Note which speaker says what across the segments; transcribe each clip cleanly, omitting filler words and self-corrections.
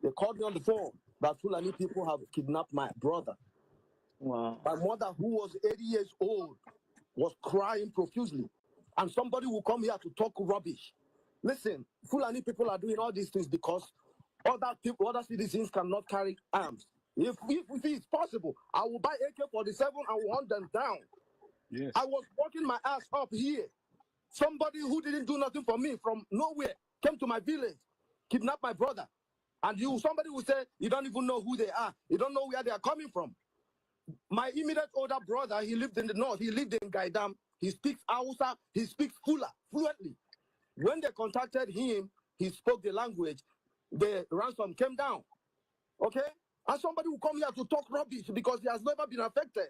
Speaker 1: They called me on the phone that Fulani people have kidnapped my brother.
Speaker 2: Wow.
Speaker 1: My mother, who was 80 years old, was crying profusely. And somebody will come here to talk rubbish. Listen, Fulani people are doing all these things because other people, other citizens cannot carry arms. If it's possible, I will buy AK-47 and will hunt them down.
Speaker 3: Yes.
Speaker 1: I was working my ass up here. Somebody who didn't do nothing for me from nowhere came to my village, kidnapped my brother. And somebody will say, you don't even know who they are. You don't know where they are coming from. My immediate older brother, he lived in the north. He lived in Gaidam. He speaks Hausa. He speaks Fula fluently. When they contacted him, he spoke the language. The ransom came down. Okay? And somebody will come here to talk rubbish because he has never been affected.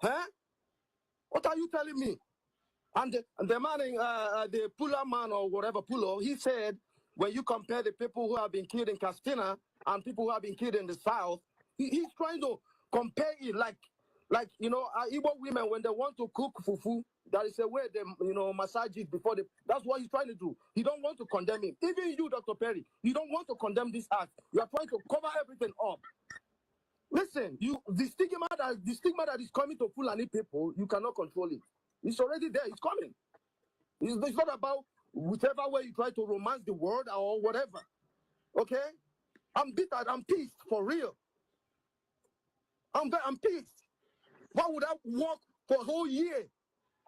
Speaker 1: Huh? What are you telling me? And the man, the Pula man or whatever, Pulo, he said, when you compare the people who have been killed in Castina and people who have been killed in the south, he's trying to compare it like Igbo women, when they want to cook fufu, there is a way they, massage it before they, that's what he's trying to do. He don't want to condemn him. Even you, Dr. Perry, you don't want to condemn this act. You are trying to cover everything up. Listen, the stigma that is coming to Fulani people, you cannot control it. It's already there. It's coming. It's not about whichever way you try to romance the word or whatever. Okay? I'm bitter. I'm pissed for real. I'm pissed. Why would I work for a whole year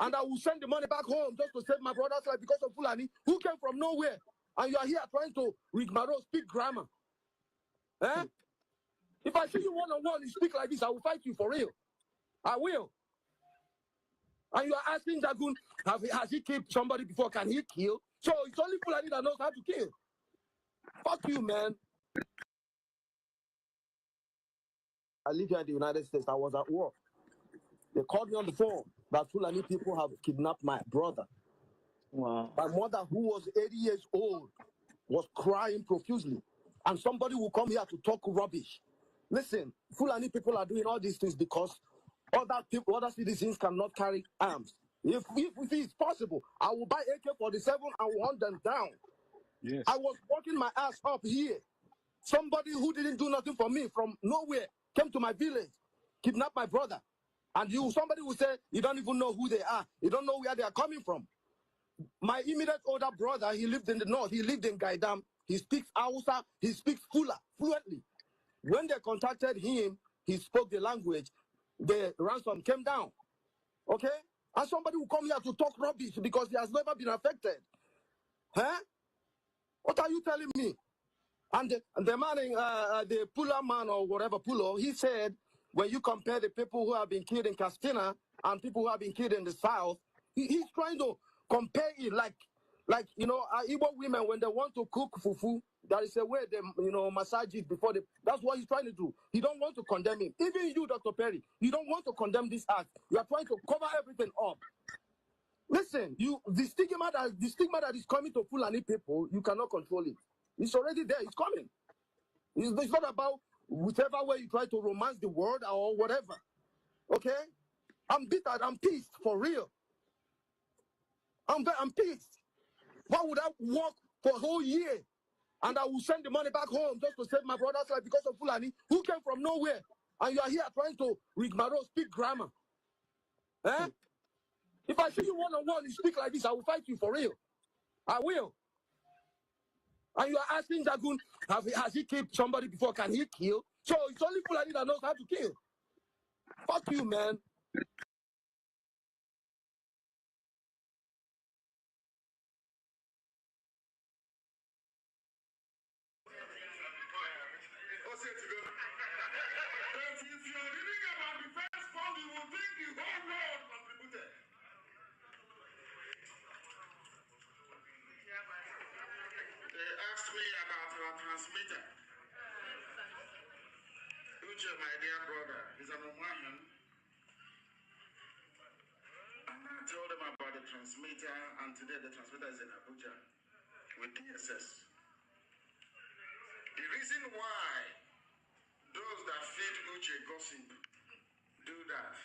Speaker 1: and I will send the money back home just to save my brother's life because of Fulani who came from nowhere, and you are here trying to rigmarole, speak grammar? Eh? If I see you one-on-one and speak like this, I will fight you for real. I will. And you are asking Jagun, has he killed somebody before? Can he kill? So it's only Fulani that knows how to kill. Fuck you, man. I live here in the United States. I was at work. They called me on the phone that Fulani people have kidnapped my brother.
Speaker 2: Wow.
Speaker 1: My mother, who was 80 years old, was crying profusely. And somebody will come here to talk rubbish. Listen, Fulani people are doing all these things because other citizens cannot carry arms. If it's possible, I will buy AK-47 and will hunt them down.
Speaker 3: Yes.
Speaker 1: I was working my ass up here. Somebody who didn't do nothing for me from nowhere came to my village, kidnapped my brother. And somebody will say, you don't even know who they are. You don't know where they are coming from. My immediate older brother, he lived in the north. He lived in Gaidam. He speaks Hausa. He speaks Fula fluently. When they contacted him, he spoke the language. The ransom came down. Okay? And somebody will come here to talk rubbish because he has never been affected. Huh? What are you telling me? And the man, the Pula man or whatever, Pulo, he said, when you compare the people who have been killed in Castina and people who have been killed in the south, he's trying to compare it like Igbo women, when they want to cook fufu, there is a way they, massage it before they, that's what he's trying to do. He don't want to condemn him. Even you, Dr. Perry, you don't want to condemn this act. You are trying to cover everything up. Listen, the stigma that is coming to Fulani people, you cannot control it. It's already there. It's coming. It's not about whichever way you try to romance the word or whatever. Okay? I'm bitter. I'm pissed for real. I'm pissed. Why would I work for a whole year and I will send the money back home just to save my brother's life because of Fulani who came from nowhere, and you are here trying to rigmarole, speak grammar? Eh? If I see you one-on-one and speak like this, I will fight you for real. I will. And you are asking Jagun, has he killed somebody before? Can he kill? So it's only Fulani that knows how to kill. Fuck you, man.
Speaker 4: Transmitter. Uche, my dear brother, is an Omahan. And I told him about the transmitter, and today the transmitter is in Abuja with DSS. The reason why those that feed Uche gossip do that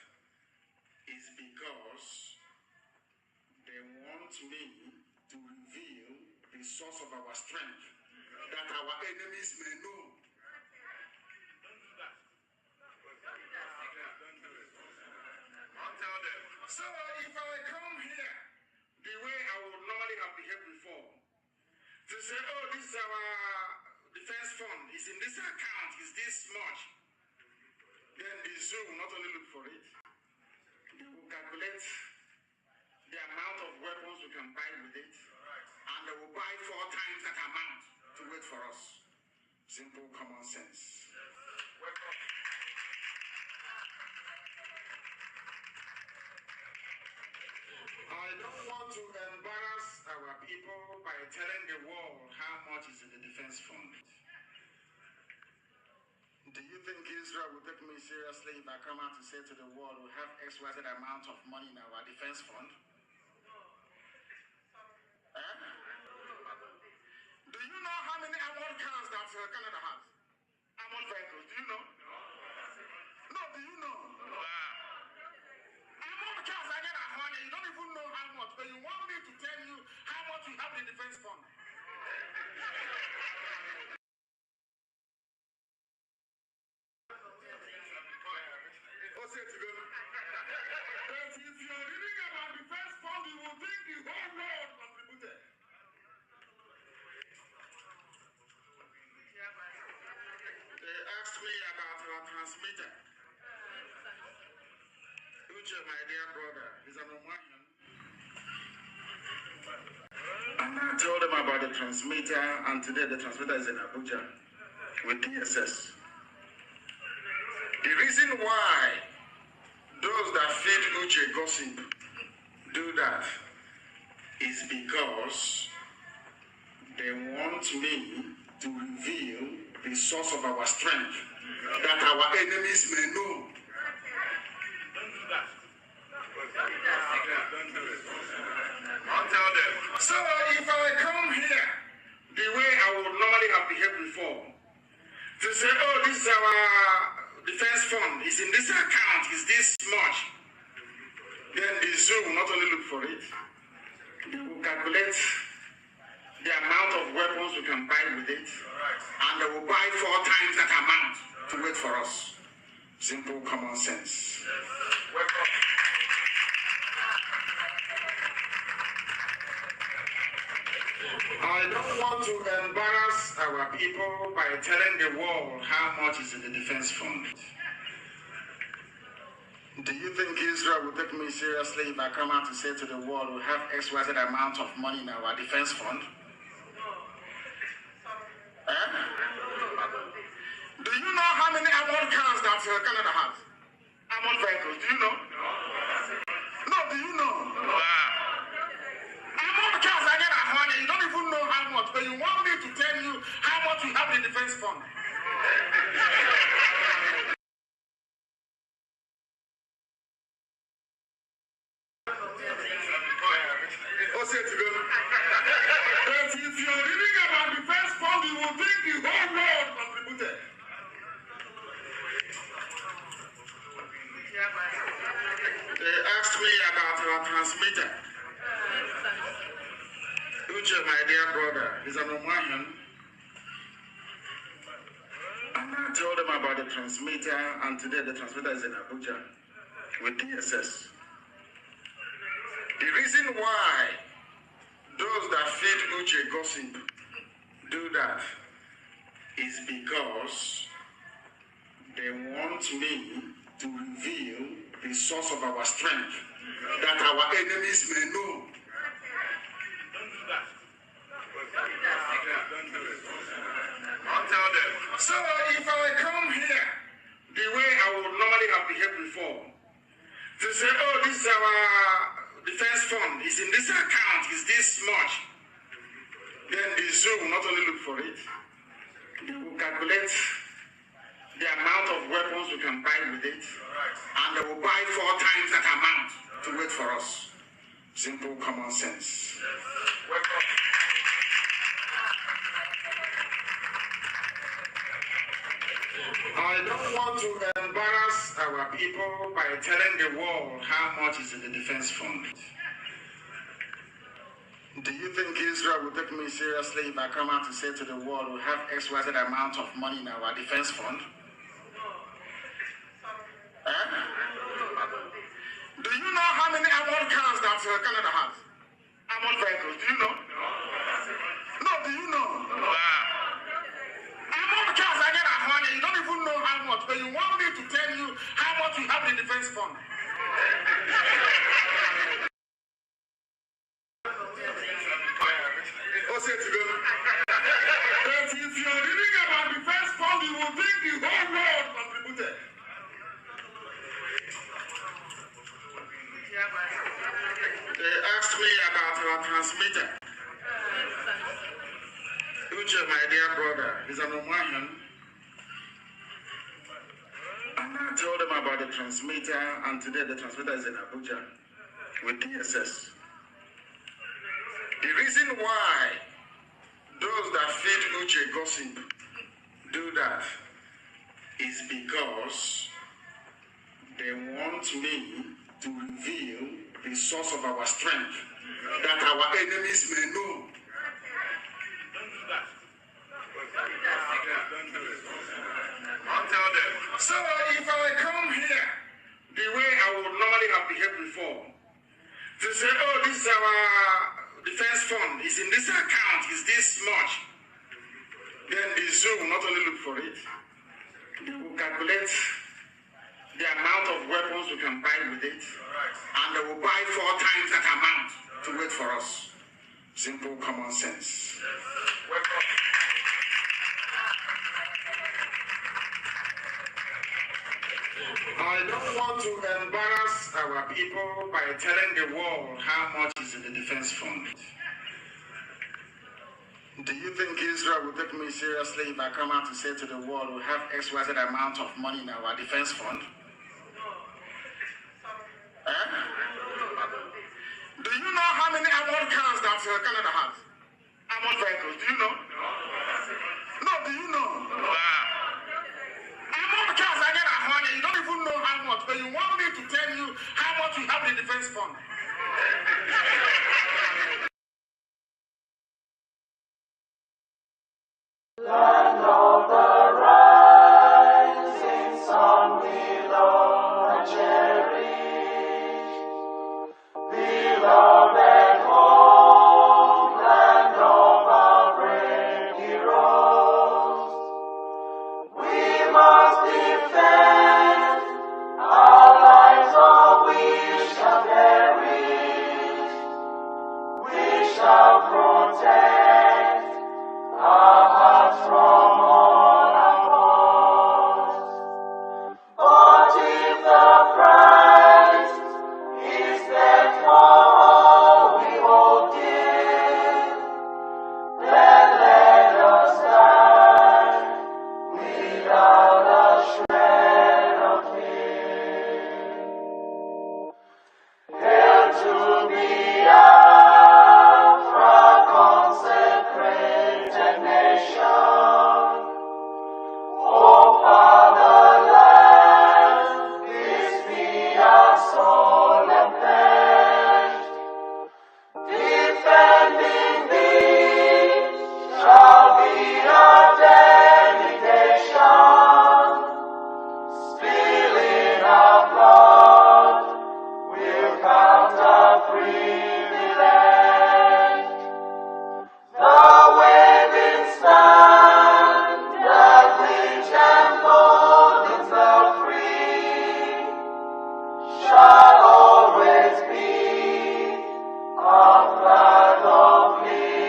Speaker 4: is because they want me to reveal the source of our strength. that our enemies may know. I'll tell them. So if I come here the way I would normally have behaved before, to say, oh, this is our defense fund, it's in this account, it's this much, then the zoo will not only look for it, they will calculate the amount of weapons we can buy with it, and they will buy 4 times that amount to wait for us. Simple common sense. I don't want to embarrass our people by telling the world how much is in the defense fund. Do you think Israel will take me seriously if I come out to say to the world we have XYZ amount of money in our defense fund? Do you know how many armored cars that Canada has? Armored vehicles, do you know? No, do you know? Armored cars are getting money. You don't even know how much, but you want me to tell you how much we have in the defense fund. But if you're reading about defense fund, you will think the whole world contributed. They asked me about our transmitter. Uche, my dear brother, is an Omanian. And I told them about the transmitter, and today the transmitter is in Abuja with DSS. The reason why those that feed Uche gossip do that is because they want me to reveal the source of our strength, that our enemies may know. I'll tell them. So if I come here the way I would normally have behaved before, to say, oh, this is our defense fund, it's in this account, it's this much, then the zoo will not only look for it, they will calculate the amount of weapons we can buy with it, and they will buy 4 times that amount to wait for us. Simple common sense. I don't want to embarrass our people by telling the world how much is in the defense fund. Do you think Israel will take me seriously if I come out to say to the world we have XYZ amount of money in our defense fund? Do you know how many armored cars that Canada has? Armored vehicles, do you know? No, do you know? Armored cars are getting money. You don't even know how much, but you want me to tell you how much we have in the defense fund. But if you're reading about the defense fund, you will think the whole world contributed. They asked me about our transmitter. Uche, my dear brother, is an Omanian. And I told them about the transmitter, and today the transmitter is in Abuja with DSS. The reason why those that feed Uche gossip do that is because they want me to reveal the source of our strength, that our enemies may know. I'll tell them. So if I come here the way I would normally have behaved before, to say, oh, this is our defense fund, it's in this account, it's this much, then the zoo will not only look for it, they will calculate the amount of weapons we can buy with it, and they will buy 4 times that amount to wait for us. Simple common sense. I don't want to embarrass our people by telling the world how much is in the defense fund. Do Do you think Israel will take me seriously if I come out to say to the world we have XYZ amount of money in our defense fund? Do you know how many armored cars that Canada has? Armored vehicles, do you know? No, do you know? Armored cars are getting money. You don't even know how much, but you want me to tell you how much we have in the defense fund. But if you're reading about defense fund, you will think the whole world contributed. They asked me about our transmitter. Uche, my dear brother, is an Omahan. And I told them about the transmitter, and today the transmitter is in Abuja with DSS. The reason why those that feed Uche gossip do that is because they want me to reveal the source of our strength that our enemies may know. I'll tell them. So if I come here the way I would normally have behaved before, to say, oh, this is our defense fund, is in this account, is this much, then the zoo will not only look for it, they will calculate the amount of weapons we can buy with it, and they will buy 4 times that amount to wait for us. Simple common sense. I don't want to embarrass our people by telling the world how much is in the defense fund. Do you think Israel will take me seriously if I come out to say to the world we have XYZ amount of money in our defense fund? Do you know how many armored cars that Canada has? Armored vehicles, do you know? No, do you know? Armored cars are getting money. You don't even know how much, but you want me to tell you how much we have in the defense fund.
Speaker 3: Land of the rising sun, we love and cherish. Beloved home, land of our brave heroes. We must defend our lives, or we shall perish. We shall protect our hearts from all our foes. But if the price is that for all we hold dear, then let us die without a shred of fear. Hail to Biafra, consecrated nation. Oh, fatherland, this be our solemn pledge. Defending thee shall be our dedication. Spilling our blood will count our privilege. The waving standard which emboldens the free shall always be our flag of liberty.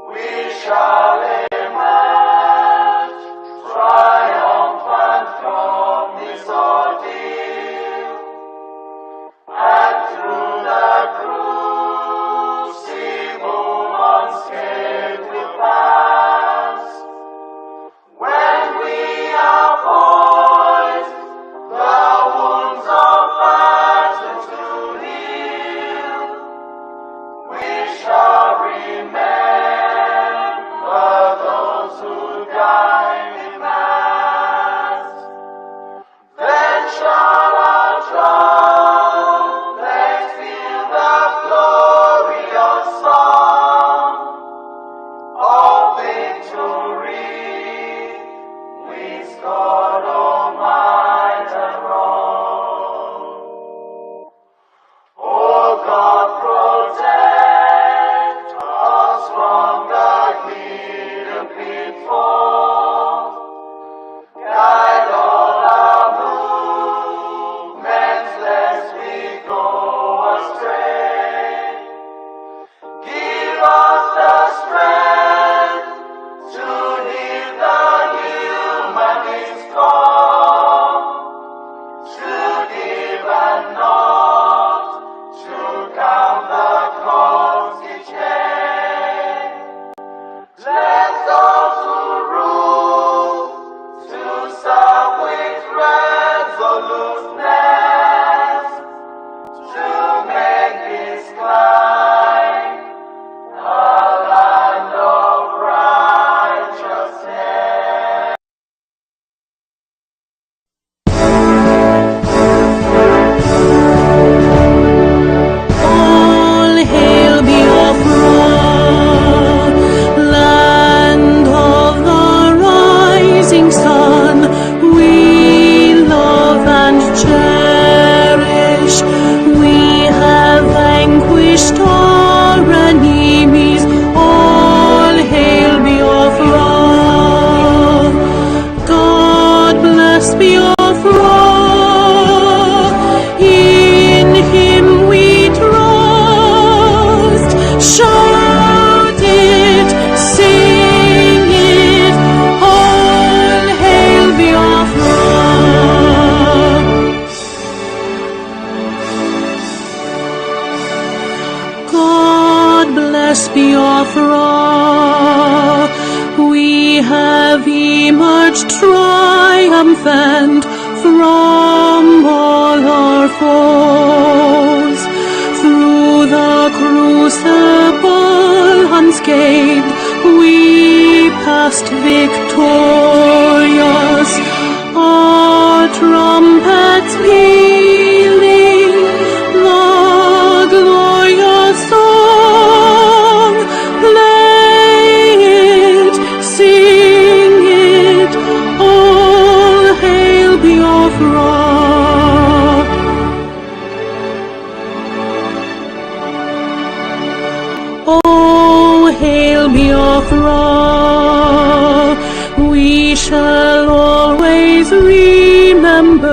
Speaker 3: We shall emerge triumphant from this ordeal, and through the crucible unscathed we'll pass. When we are poised, the wounds of battle to heal, we shall remember
Speaker 5: last victorious, our trumpets pealing, the glorious song, play it, sing it, all hail Biafran. Oh, hail Biafran, we shall always remember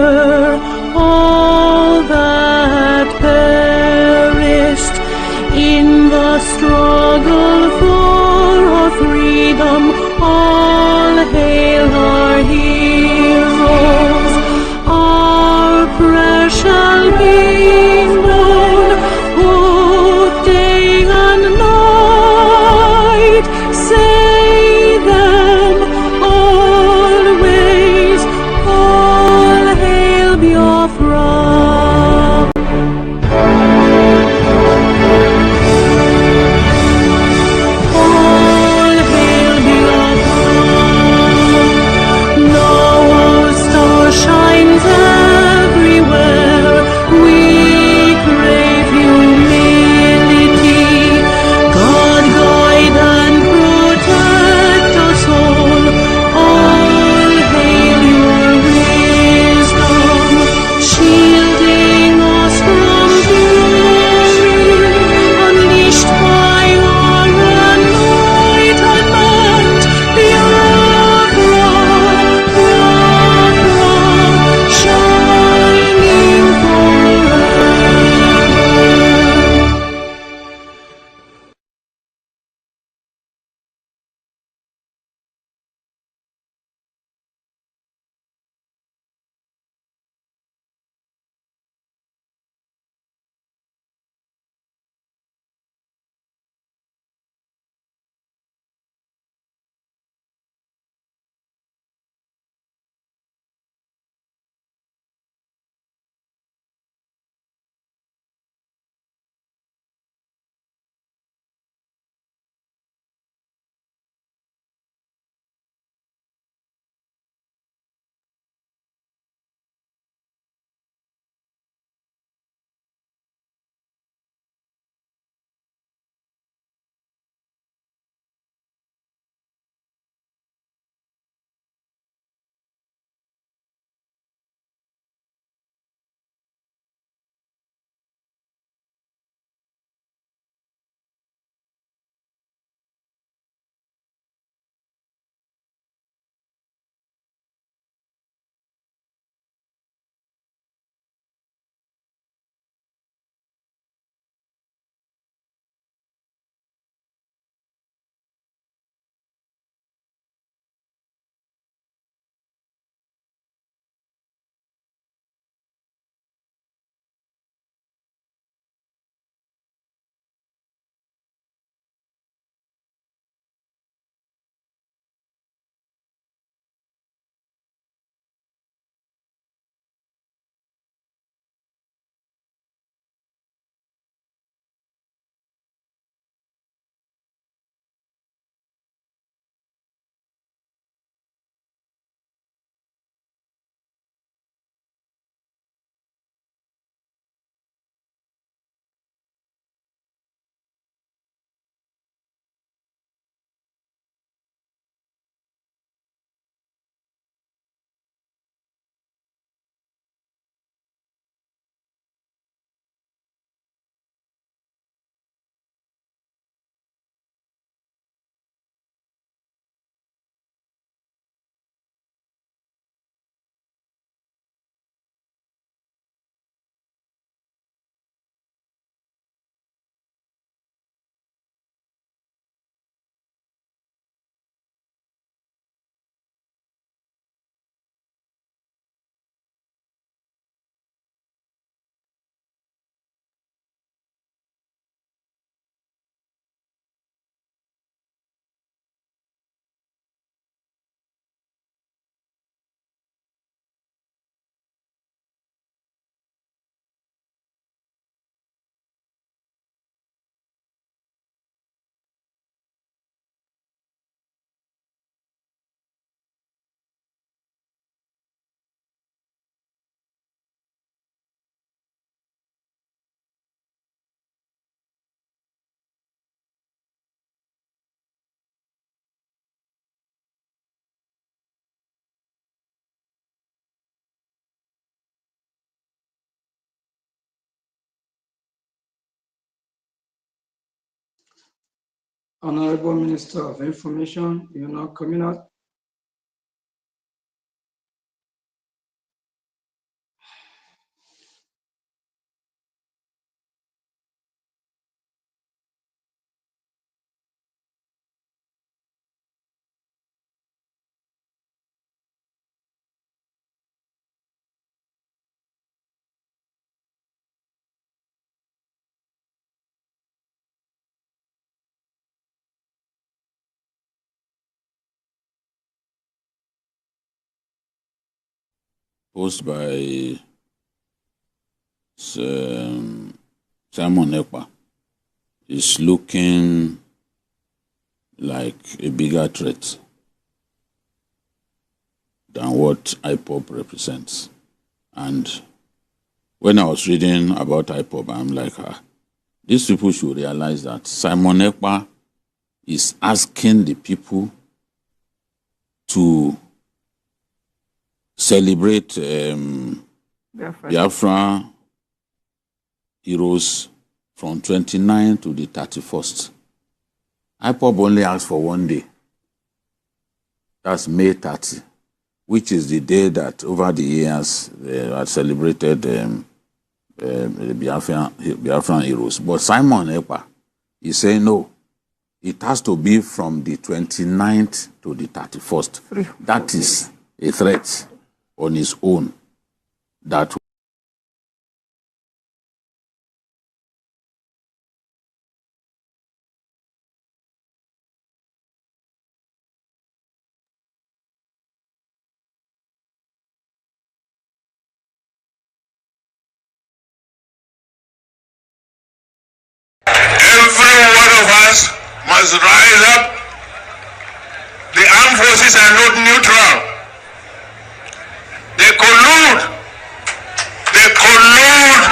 Speaker 6: Honorable Minister of Information, you're not coming out.
Speaker 7: Post by Simon Ekpa is looking like a bigger threat than what IPOB represents. And when I was reading about IPOB, I'm like, these people should realize that Simon Ekpa is asking the people to celebrate Biafran heroes from 29 to the 31st. IPOB only asks for one day. That's May 30, which is the day that over the years they had celebrated the Biafran heroes. But Simon Ekpa is saying no, it has to be from the 29th to the 31st. That is a threat on his own. That
Speaker 4: every one of us must rise up. The armed forces are not neutral. They collude. They collude.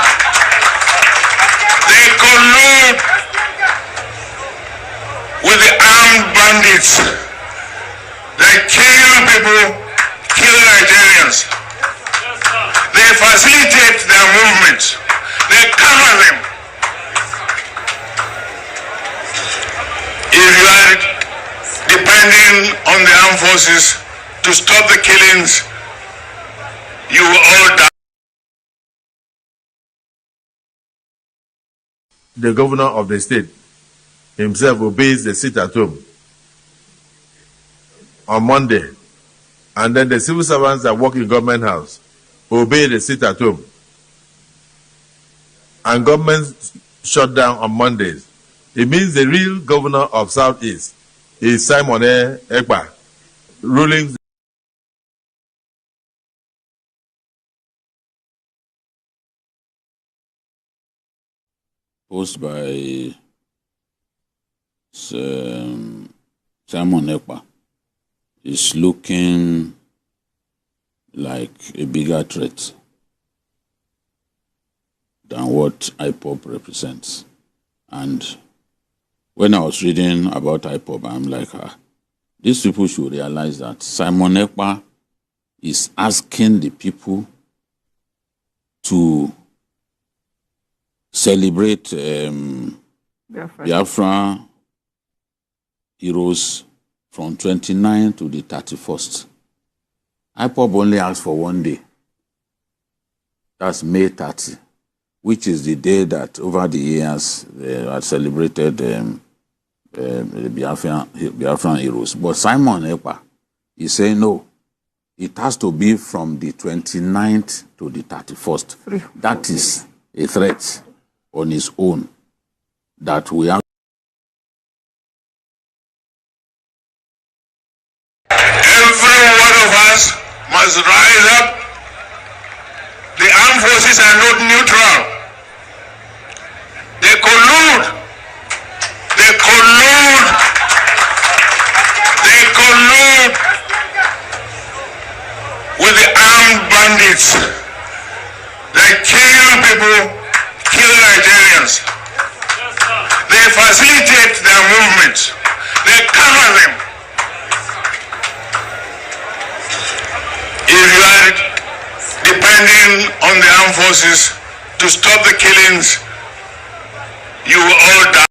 Speaker 4: They collude with the armed bandits. They kill people, kill Nigerians. They facilitate their movements. They cover them. If you are depending on the armed forces to stop the killings, you will all die.
Speaker 8: The governor of the state himself obeys the sit at home on Monday, and then the civil servants that work in government house obey the sit at home, and government shut down on Mondays. It means the real governor of Southeast is Simon Ekpa, ruling.
Speaker 7: Post by Simon Ekpa is looking like a bigger threat than what IPOB represents. And when I was reading about IPOB, I'm like, these people should realize that Simon Ekpa is asking the people to celebrate Biafran heroes from 29 to the 31st. IPOB only asks for one day. That's May 30, which is the day that over the years they had celebrated the Biafran heroes. But Simon Ekpa is saying no, it has to be from the 29th to the 31st. That is a threat on his own that we have.
Speaker 4: Every one of us must rise up. The armed forces are not neutral. They collude. They collude. They collude with the armed bandits. They kill people, kill Nigerians. They facilitate their movements. They cover them. If you are depending on the armed forces to stop the killings, you will all die.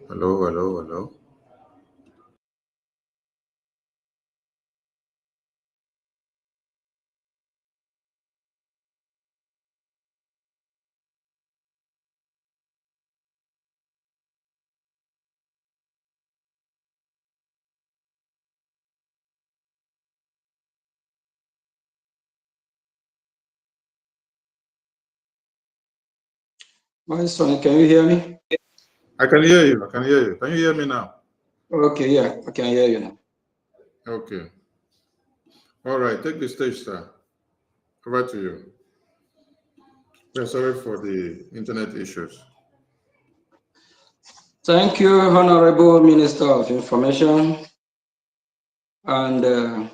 Speaker 8: Hello, hello, hello.
Speaker 6: My son, can you hear me?
Speaker 8: I can hear you. I can hear you. Can you hear me now?
Speaker 6: Okay, yeah, I can hear you now.
Speaker 8: Okay. All right. Take the stage, sir. Over to you. We're sorry for the internet issues.
Speaker 6: Thank you, Honorable Minister of Information. And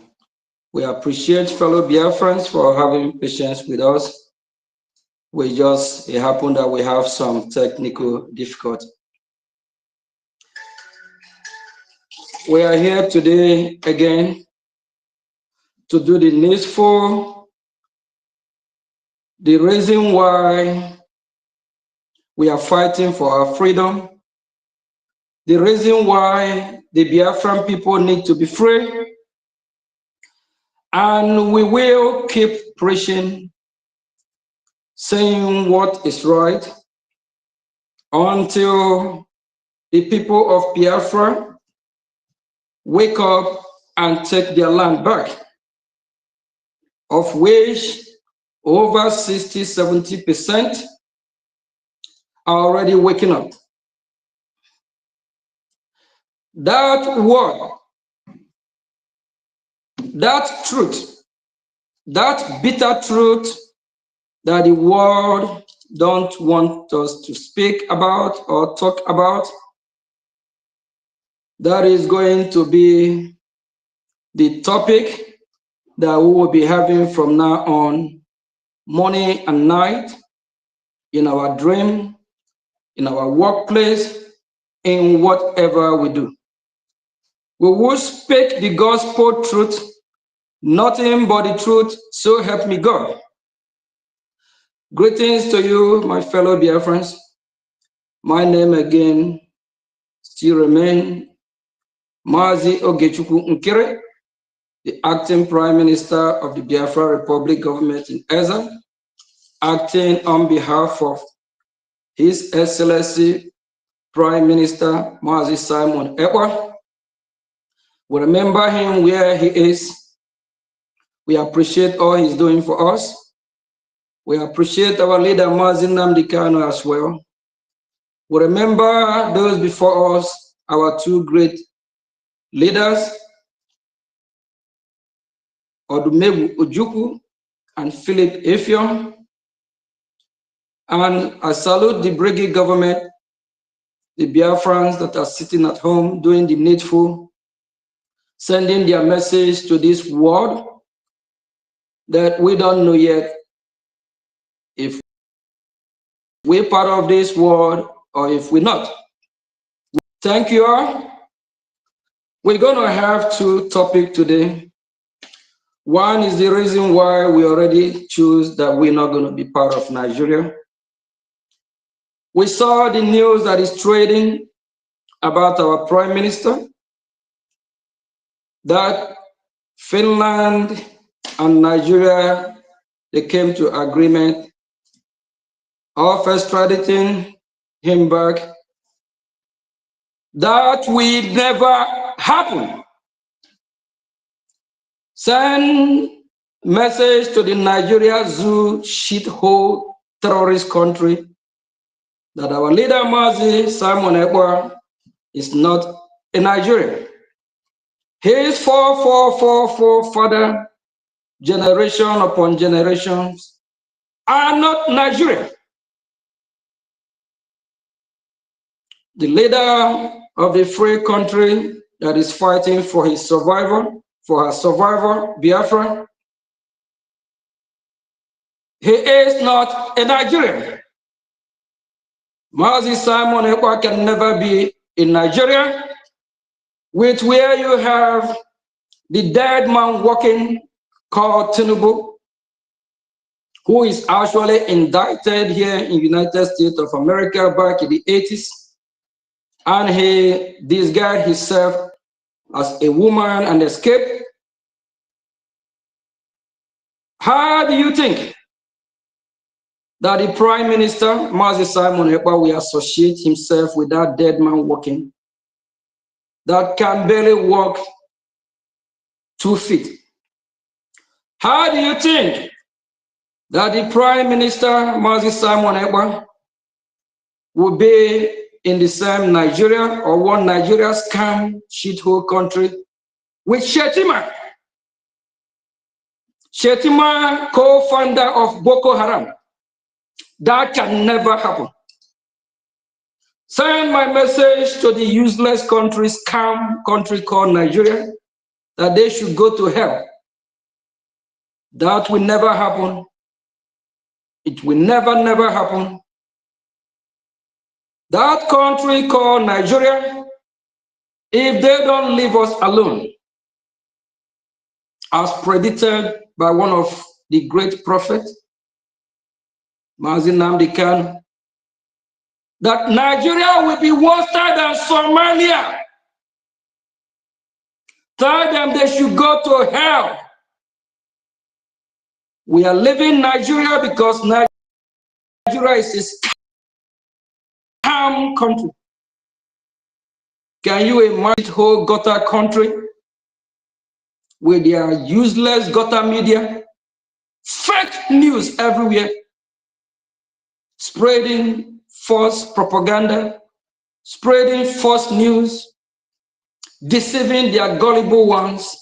Speaker 6: we appreciate fellow Biafrans for having patience with us. It happened that we have some technical difficulty. We are here today again to do the needful, the reason why we are fighting for our freedom, the reason why the Biafran people need to be free, and we will keep preaching, saying what is right until the people of Biafra wake up and take their land back, of which over 60–70% are already waking up. That word, that truth, that bitter truth that the world don't want us to speak about or talk about, that is going to be the topic that we will be having from now on, morning and night, in our dream, in our workplace, in whatever we do. We will speak the gospel truth, nothing but the truth, so help me God. Greetings to you, my fellow Biafrans. My name again still remains Mazi Ogechukwu Nkere, the acting Prime Minister of the Biafra Republic government in Ezza, acting on behalf of His Excellency Prime Minister Mazi Simon Ekpa. We remember him where he is. We appreciate all he's doing for us. We appreciate our leader Mazi Nnamdi Kanu as well. We remember those before us, our two great leaders, Odumegwu Ojukwu and Philip Apm. And I salute the Brgie government, the Biafrans that are sitting at home doing the needful, sending their message to this world that we don't know yet if we're part of this world or if we're not. Thank you all. We're going to have two topics today. One is the reason why we already choose that we're not going to be part of Nigeria. We saw the news that is trading about our Prime Minister, that Finland and Nigeria, they came to agreement of extraditing him back. That will never happen. Send message to the Nigeria zoo shithole terrorist country that our leader Mazi Simon Ekpa is not a Nigerian. His father, generation upon generations, are not Nigerian. The leader of the free country that is fighting for his survival, for her survival, Biafra, he is not a Nigerian. Mazi Simon Ekpa can never be in Nigeria, with where you have the dead man walking called Tinubu, who is actually indicted here in the United States of America back in the 80s. and he disguised himself as a woman and escaped. How do you think that the Prime Minister, Mazi Simon Ekpa, will associate himself with that dead man walking, that can barely walk 2 feet? How do you think that the Prime Minister, Mazi Simon Ekpa, will be in the same Nigeria or one Nigeria scam shithole country with Shetima? Shetima, co-founder of Boko Haram. That can never happen. Send my message to the useless country, scam country called Nigeria, that they should go to hell. That will never happen. It will never happen. That country called Nigeria, if they don't leave us alone, as predicted by one of the great prophets, Mazi Nnamdi Kanu, that Nigeria will be worse than Somalia. Tell them they should go to hell. We are leaving Nigeria because Nigeria is a scam country. Can you imagine the whole gutter country with their useless gutter media, fake news everywhere, spreading false propaganda, spreading false news, deceiving their gullible ones,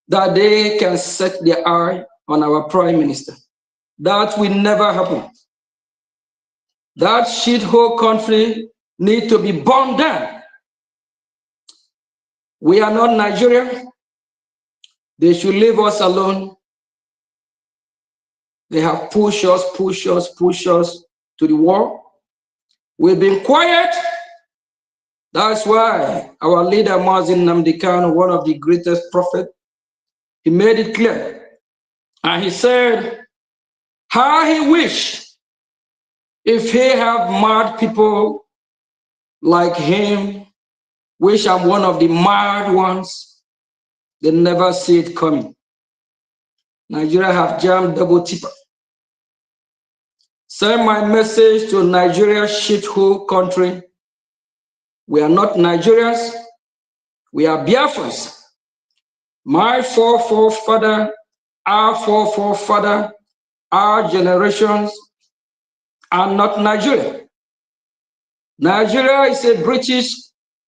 Speaker 6: that they can set their eye on our Prime Minister? That will never happen. That shithole country need to be burned down. We are not Nigeria. They should leave us alone. They have pushed us to the wall. We've been quiet. That's why our leader, Mazi Nnamdi Kanu, one of the greatest prophets, he made it clear. And he said how he wished if he have mad people like him, which I'm one of the mad ones, they never see it coming. Nigeria have jammed double tipper. Send my message to Nigeria shithole country. We are not Nigerians, we are Biafrans. My forefather, our forefather, our generations are not Nigeria. Nigeria is a British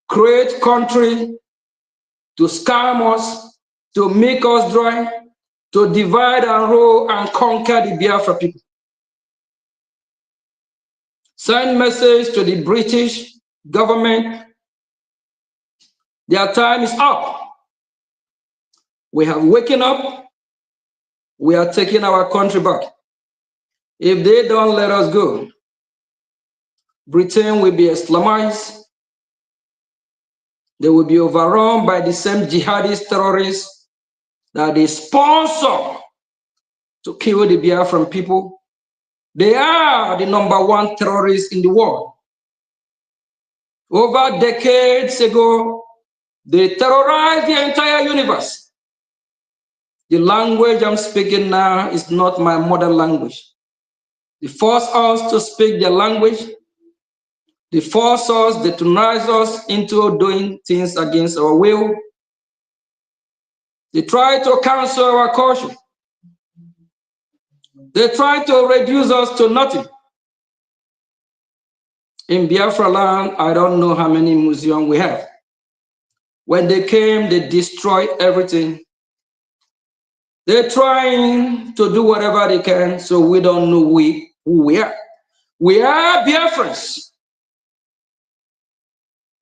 Speaker 6: great country to scam us, to make us dry, to divide and rule and conquer the Biafra people. Send message to the British government. Their time is up. We have waken up. We are taking our country back. If they don't let us go, Britain will be Islamized. They will be overrun by the same jihadist terrorists that they sponsor to kill the Biafran people. They are the #1 terrorists in the world. Over decades ago, they terrorized the entire universe. The language I'm speaking now is not my mother language. They force us to speak their language. They force us, they tonize us into doing things against our will. They try to cancel our culture. They try to reduce us to nothing. In Biafra land, I don't know how many museums we have. When they came, they destroyed everything. They're trying to do whatever they can, so we don't know who we are. We are Biafrans.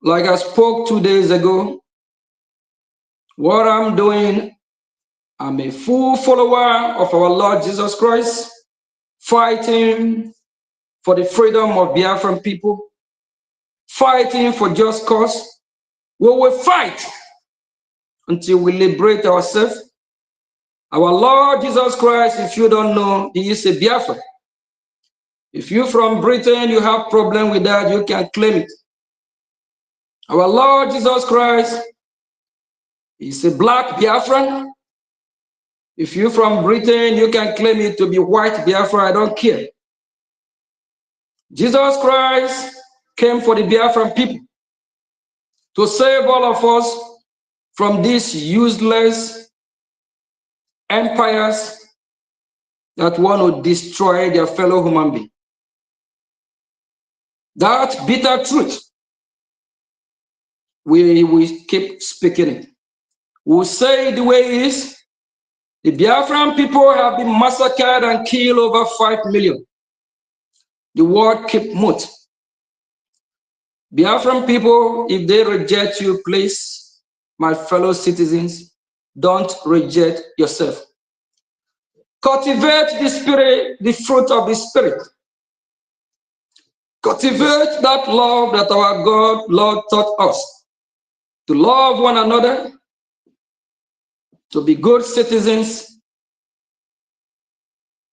Speaker 6: Like I spoke 2 days ago, what I'm doing, I'm a full follower of our Lord Jesus Christ, fighting for the freedom of Biafran people, fighting for just cause. We will fight until we liberate ourselves. Our Lord Jesus Christ, if you don't know, he is a Biafran. If you from Britain, you have problem with that, you can claim it. Our Lord Jesus Christ is a black Biafran. If you from Britain, you can claim it to be white Biafra, I don't care. Jesus Christ came for the Biafran people to save all of us from these useless empires that want to destroy their fellow human being. That bitter truth, we keep speaking it. We'll say it the way it is. The Biafran people have been massacred and killed over 5 million. The world keep mute. Biafran people, if they reject you, please, my fellow citizens, don't reject yourself. Cultivate the spirit, the fruit of the spirit. Cultivate that love that our God, Lord, taught us. To love one another, to be good citizens,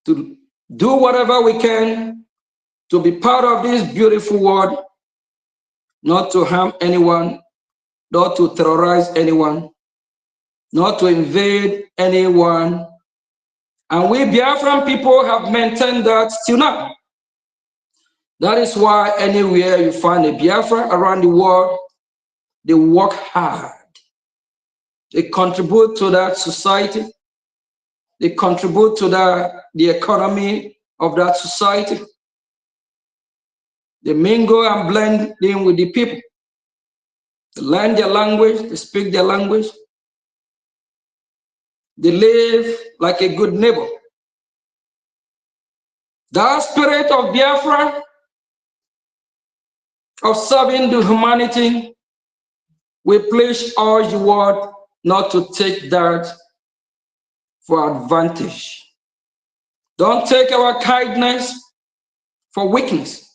Speaker 6: to do whatever we can to be part of this beautiful world, not to harm anyone, not to terrorize anyone, not to invade anyone. And we Biafran people have maintained that till now. That is why anywhere you find a Biafran around the world, they work hard. They contribute to that society. They contribute to the economy of that society. They mingle and blend in with the people. They learn their language, they speak their language. They live like a good neighbor. That spirit of Biafra, of serving the humanity, we please urge the world not to take that for advantage. Don't take our kindness for weakness.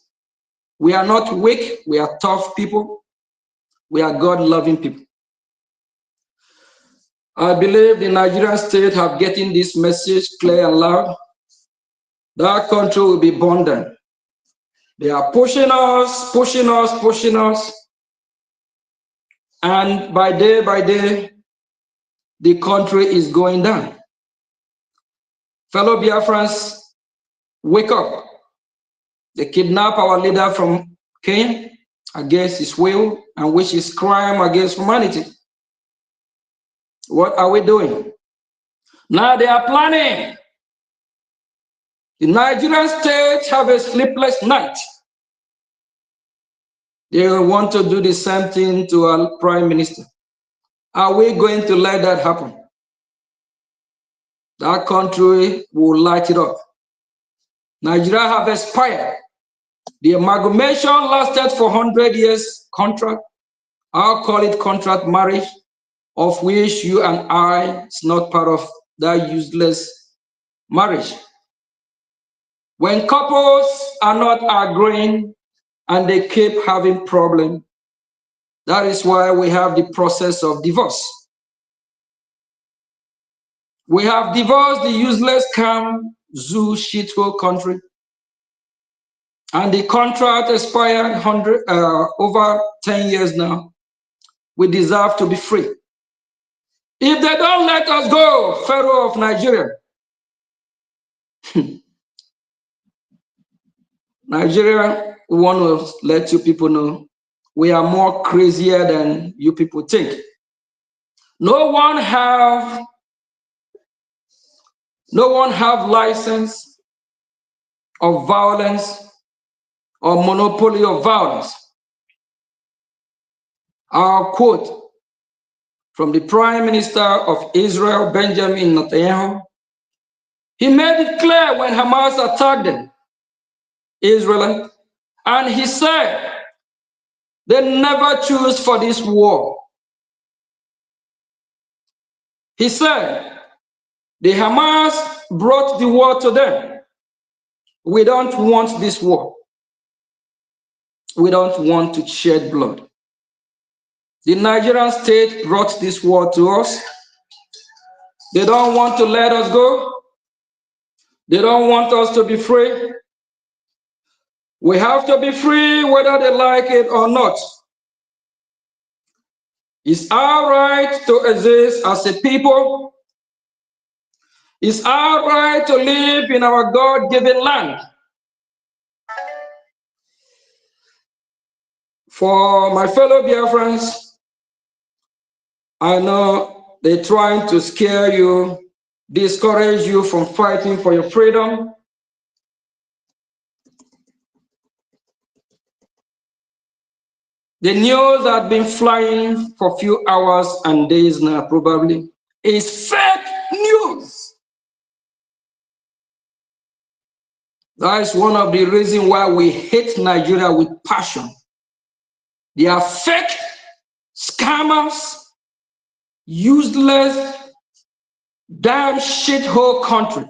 Speaker 6: We are not weak, we are tough people. We are God-loving people. I believe the Nigerian state have getting this message clear and loud. That country will be burned down. They are pushing us, pushing us, pushing us. And by day, the country is going down. Fellow Biafrans, wake up. They kidnap our leader from Kenya against his will, and which is crime against humanity. What are we doing? Now they are planning. The Nigerian state have a sleepless night. They want to do the same thing to our prime minister. Are we going to let that happen? That country will light it up. Nigeria have expired. The amalgamation lasted for 100 years contract. I'll call it contract marriage, of which you and I is not part of that useless marriage. When couples are not agreeing and they keep having problems, that is why we have the process of divorce. We have divorced the useless scam zoo shithole country, and the contract expired over 10 years now. We deserve to be free. If they don't let us go, Pharaoh of Nigeria, Nigeria, we want to let you people know we are more crazier than you people think. No one have license of violence or monopoly of violence. Our quote from the Prime Minister of Israel, Benjamin Netanyahu, he made it clear when Hamas attacked them, Israel, and he said they never choose for this war. He said the Hamas brought the war to them. We don't want this war. We don't want to shed blood. The Nigerian state brought this war to us. They don't want to let us go. They don't want us to be free. We have to be free whether they like it or not. It's our right to exist as a people. It's our right to live in our God-given land. For my fellow Biafrans, I know they're trying to scare you, discourage you from fighting for your freedom. The news that been flying for a few hours and days now probably is fake news. That is one of the reasons why we hate Nigeria with passion. They are fake, scammers, useless, damn shithole country.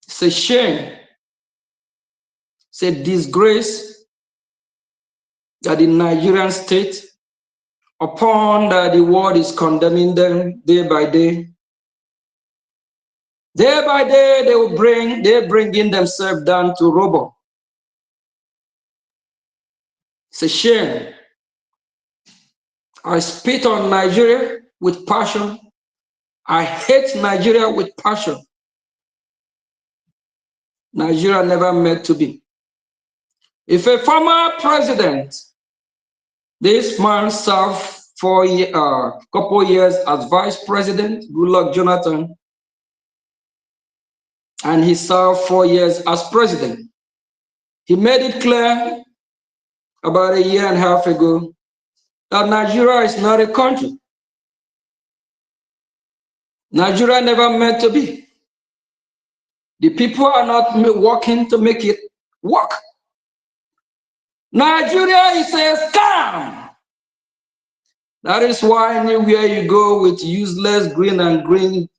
Speaker 6: It's a shame. It's a disgrace that the Nigerian state, upon that the world is condemning them day by day. Day by day, they're bringing themselves down to rubble. It's a shame. I spit on Nigeria with passion. I hate Nigeria with passion. Nigeria never meant to be. If a former president, this man served for a couple years as vice president, Goodluck Jonathan, and he served 4 years as president. He made it clear about a year and a half ago that Nigeria is not a country. Nigeria never meant to be. The people are not working to make it work. Nigeria is a scam. That is why anywhere you go with useless green and green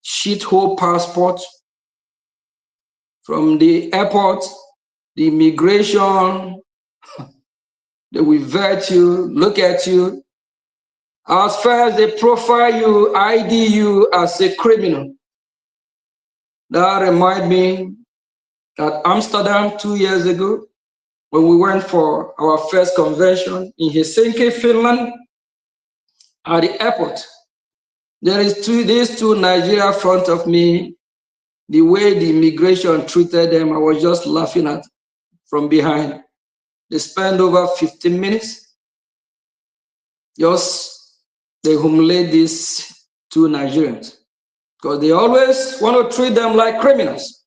Speaker 6: shithole passport, from the airport, the immigration, they will vet you, look at you. As far as they profile you, ID you as a criminal. That reminds me that Amsterdam 2 years ago, when we went for our first convention in Helsinki, Finland, at the airport, there is these two Nigeria in front of me. The way the immigration treated them, I was just laughing at from behind. They spent over 15 minutes. Just they humiliate these two Nigerians because they always want to treat them like criminals.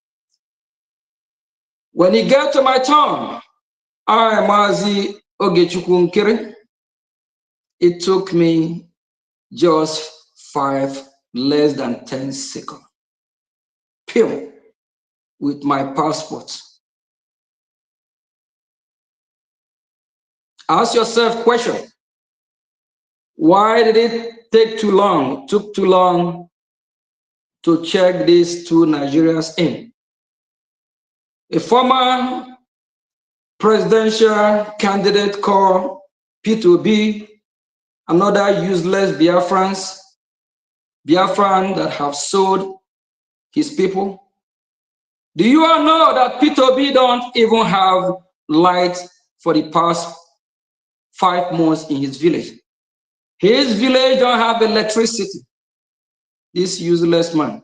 Speaker 6: When it got to my turn, I, Mazi Ogechukwu Nkiri, it took me just less than 10 seconds. Pure, with my passport. Ask yourself question. Why did it take too long? Took too long to check these two Nigerians in. A former presidential candidate called P2B, another useless Biafran that have sold his people. Do you all know that P2B don't even have light for the past 5 months in his village? His village don't have electricity. This useless man.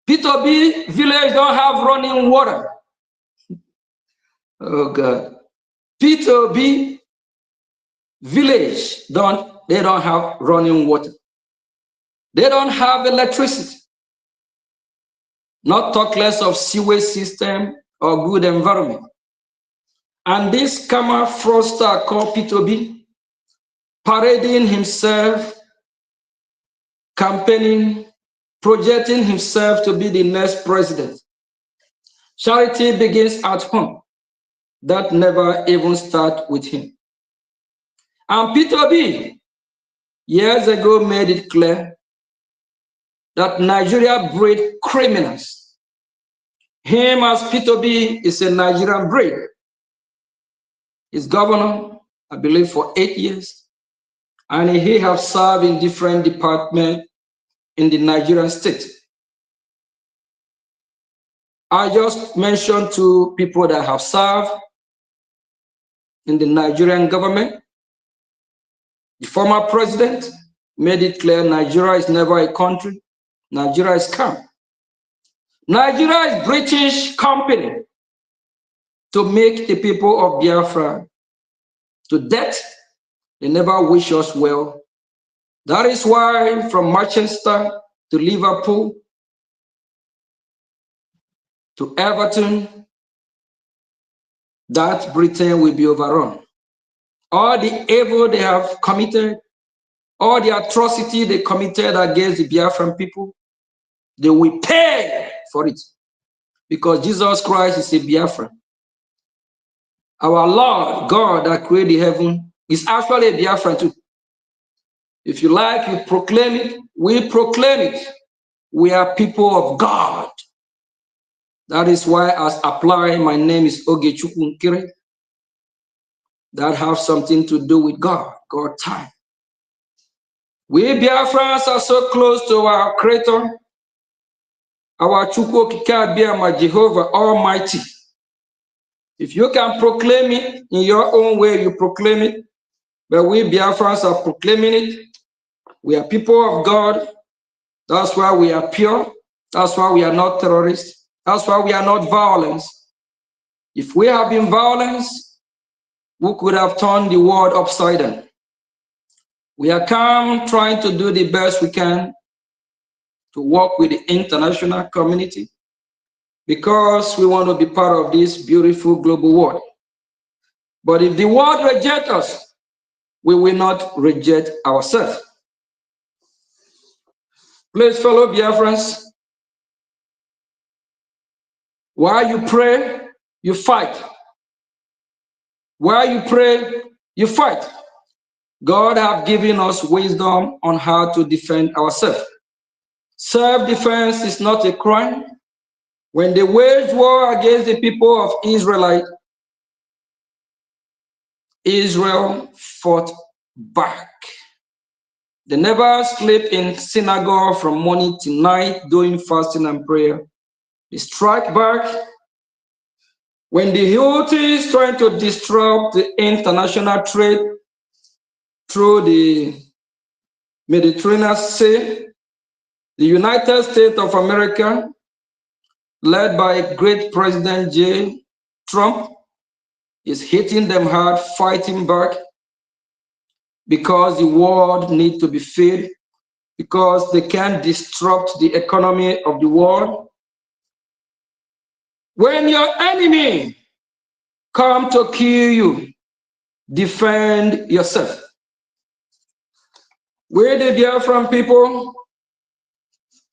Speaker 6: P2B village don't have running water. Oh God. P2B village they don't have running water. They don't have electricity. Not talk less of sewage system or good environment. And this scammer fraudster called P2B, parading himself, campaigning, projecting himself to be the next president. Charity begins at home. That never even starts with him. And P2B years ago made it clear that Nigeria breed criminals. Him as P2B is a Nigerian breed. He's governor, I believe, for 8 years. And he has served in different departments in the Nigerian state. I just mentioned two people that have served in the Nigerian government. The former president made it clear Nigeria is never a country. Nigeria is scam. Nigeria is British company to make the people of Biafra to death. They never wish us well. That is why from Manchester to Liverpool to Everton, that Britain will be overrun. All the evil they have committed, all the atrocity they committed against the Biafran people, they will pay for it. Because Jesus Christ is a Biafran. Our Lord, God that created heaven, is actually a Biafran too. If you like, you proclaim it, we proclaim it. We are people of God. That is why, as applied, my name is Ogechukwu Nkire. That have something to do with God, God time. We Biafrans are so close to our Creator, our Chukwu Okike Abiama, Jehovah Almighty. If you can proclaim it in your own way, you proclaim it. But we Biafrans are proclaiming it. We are people of God. That's why we are pure. That's why we are not terrorists. That's why we are not violence. If we have been violence, we could have turned the world upside down. We are calm, trying to do the best we can to work with the international community because we want to be part of this beautiful global world. But if the world rejects us, we will not reject ourselves. Please, fellow Biafrans, while you pray, you fight. While you pray, you fight. God has given us wisdom on how to defend ourselves. Self-defense is not a crime. When they waged war against the people of Israel fought back. They never sleep in synagogue from morning to night doing fasting and prayer. They strike back. When the Houthis trying to disrupt the international trade through the Mediterranean Sea, the United States of America, led by great President J. Trump, is hitting them hard, fighting back, because the world needs to be fed, because they can't disrupt the economy of the world. When your enemy come to kill you, defend yourself. We the Biafran people,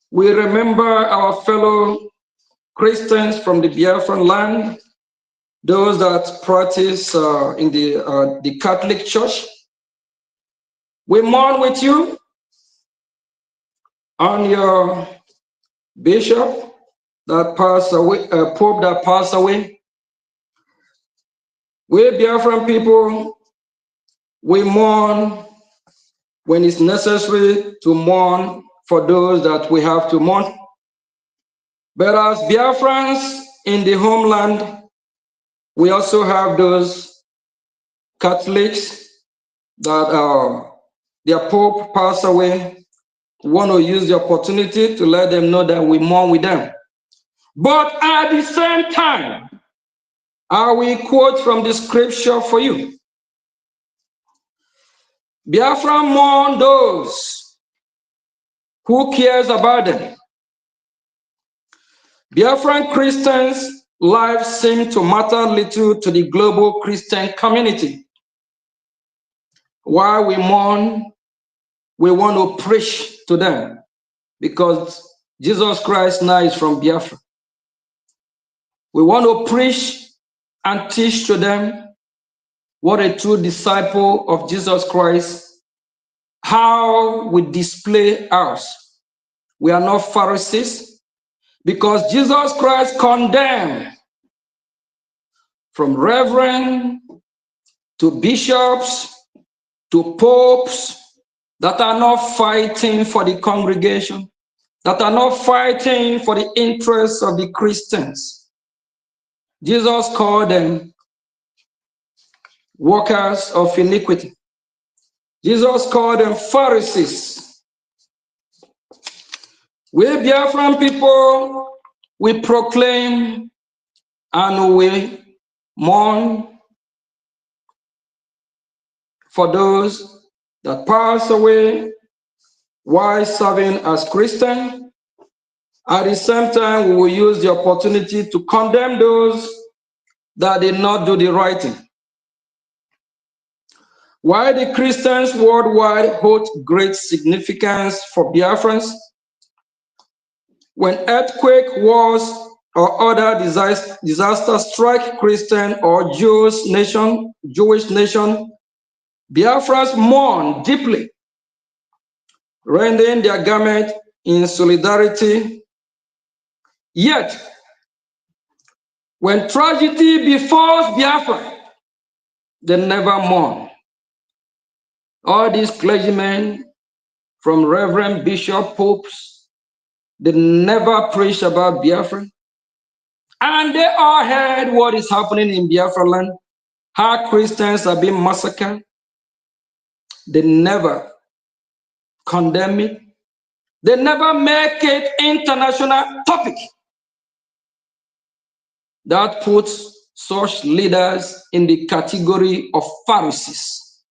Speaker 6: we remember our fellow Christians from the Biafran land, those that practice in the Catholic Church. We mourn with you on your bishop that passed away, Pope that passed away. We Biafran people, we mourn when it's necessary to mourn for those that we have to mourn. But as Biafrans in the homeland, we also have those Catholics that their Pope passed away. We want to use the opportunity to let them know that we mourn with them. But at the same time, I will quote from the scripture for you. Biafra mourn those who cares about them. Biafran Christians' lives seem to matter little to the global Christian community. While we mourn, we want to preach to them because Jesus Christ now is from Biafra. We want to preach and teach to them what a true disciple of Jesus Christ, how we display ours. We are not Pharisees because Jesus Christ condemned from reverend to bishops to popes that are not fighting for the congregation, that are not fighting for the interests of the Christians. Jesus called them workers of iniquity. Jesus called them Pharisees. We Biafran people, we proclaim and we mourn for those that pass away while serving as Christians. At the same time, we will use the opportunity to condemn those that did not do the right thing. While the Christians worldwide hold great significance for Biafrans, when earthquake, wars, or other disasters strike Christian or Jewish nation, Biafrans mourn deeply, rending their garment in solidarity. Yet, when tragedy befalls Biafra, they never mourn. All these clergymen, from Reverend Bishop, Popes, they never preach about Biafra. And they all heard what is happening in Biafra land, how Christians are being massacred. They never condemn it. They never make it international topic. That puts such leaders in the category of Pharisees.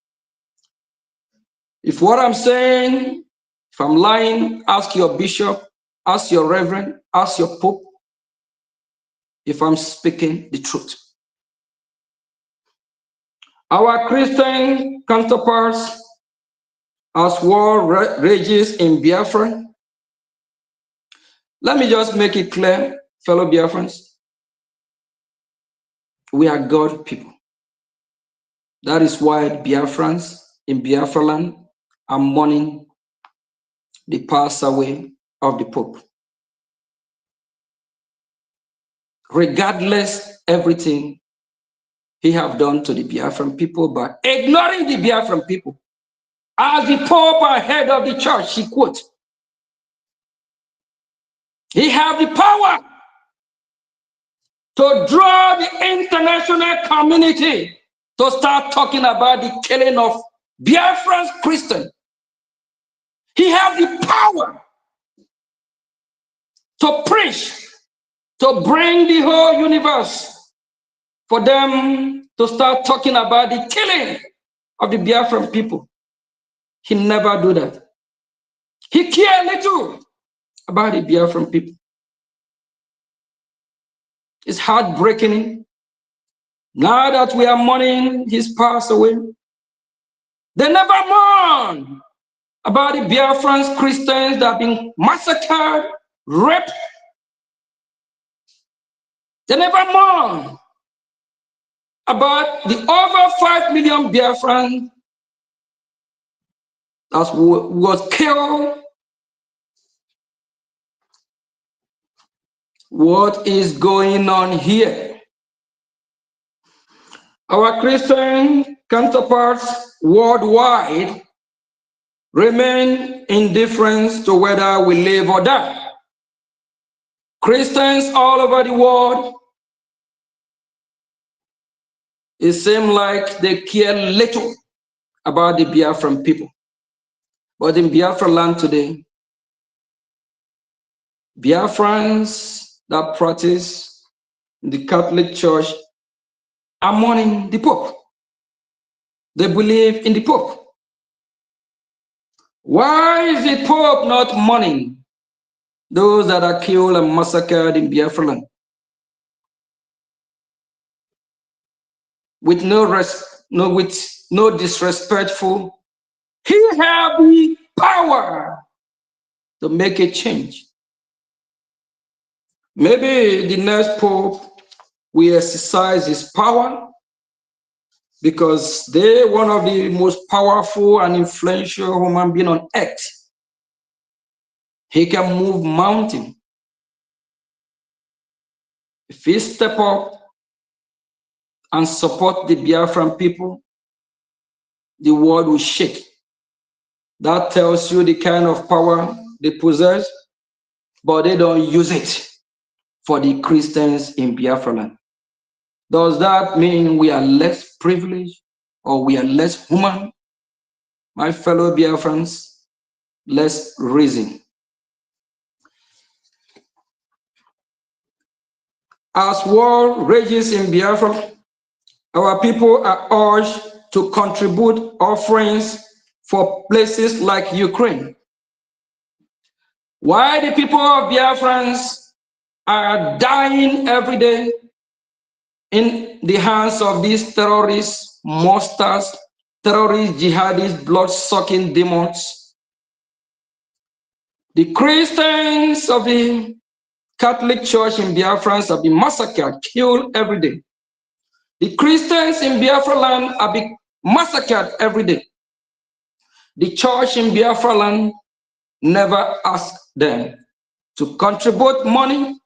Speaker 6: If what I'm saying, if I'm lying, ask your bishop, ask your reverend, ask your pope, if I'm speaking the truth. Our Christian counterparts, as war rages in Biafra, let me just make it clear, fellow Biafrans, we are God people. That is why Biafrans in Biafra land are mourning the pass away of the Pope. Regardless everything he have done to the Biafran people, but ignoring the Biafran people. As the Pope and head of the church, he quote, he have the power to draw the international community to start talking about the killing of Biafran Christians. He have the power to preach, to bring the whole universe for them to start talking about the killing of the Biafran people. He never do that. He cared little about the Biafran people. It's heartbreaking. Now that we are mourning his pass away, they never mourn about the Biafran Christians that have been massacred, raped. They never mourn about the over 5 million Biafran that was killed. What is going on here? Our Christian counterparts worldwide remain indifferent to whether we live or die. Christians all over the world, it seems like they care little about the Biafran people. But in Biafra land today, Biafrans that practice the Catholic Church are mourning the Pope. They believe in the Pope. Why is the Pope not mourning those that are killed and massacred in Biafra land? With no disrespectful, he have the power to make a change. Maybe the next Pope will exercise his power because they're one of the most powerful and influential human beings on earth. He can move mountains. If he step up and support the Biafran people, the world will shake. That tells you the kind of power they possess but they don't use it for the Christians in Biafran. Does that mean we are less privileged or we are less human? My fellow Biafrans, let's reason. As war rages in Biafra, our people are urged to contribute offerings for places like Ukraine. Why the people of Biafrans are dying every day in the hands of these terrorist monsters, terrorist jihadist, blood-sucking demons. The Christians of the Catholic Church in Biafra have been massacred, killed every day. The Christians in Biafra land are being massacred every day. The church in Biafra land never asked them to contribute money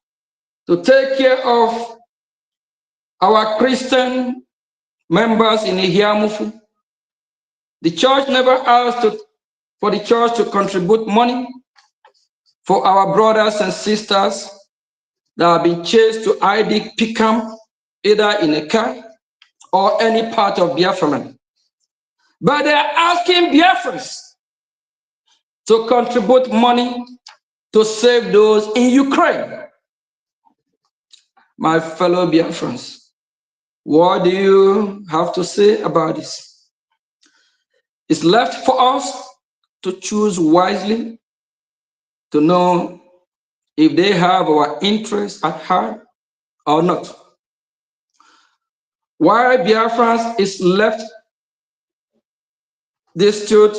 Speaker 6: to take care of our Christian members in Ihiamufu. The church never asked for the church to contribute money for our brothers and sisters that have been chased to IDP camp, either in a car or any part of Biafra. But they are asking Biafrans to contribute money to save those in Ukraine. My fellow Biafrans, what do you have to say about this? It's left for us to choose wisely, to know if they have our interests at heart or not. Why Biafrans is left destitute,